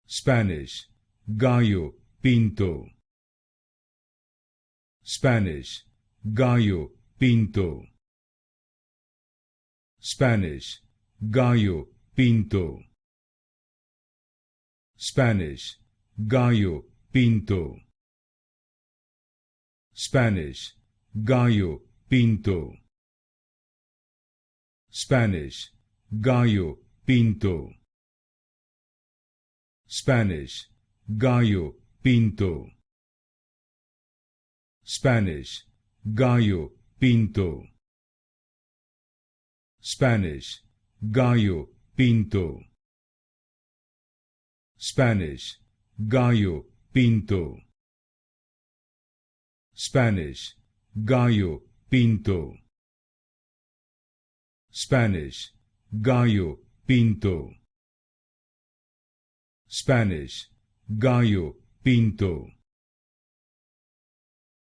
Spanish, Gallo Pinto. Spanish, Gallo Pinto. Spanish, Gallo Pinto. Spanish, Gallo Pinto. Spanish, Gallo Pinto. Spanish, Gallo Pinto. Spanish, Gallo Pinto. Spanish, Gallo Pinto. Spanish, Gallo Pinto. Spanish, Gallo Pinto. Spanish, Gallo Pinto. Spanish, Gallo Pinto. Spanish, Gallo Pinto.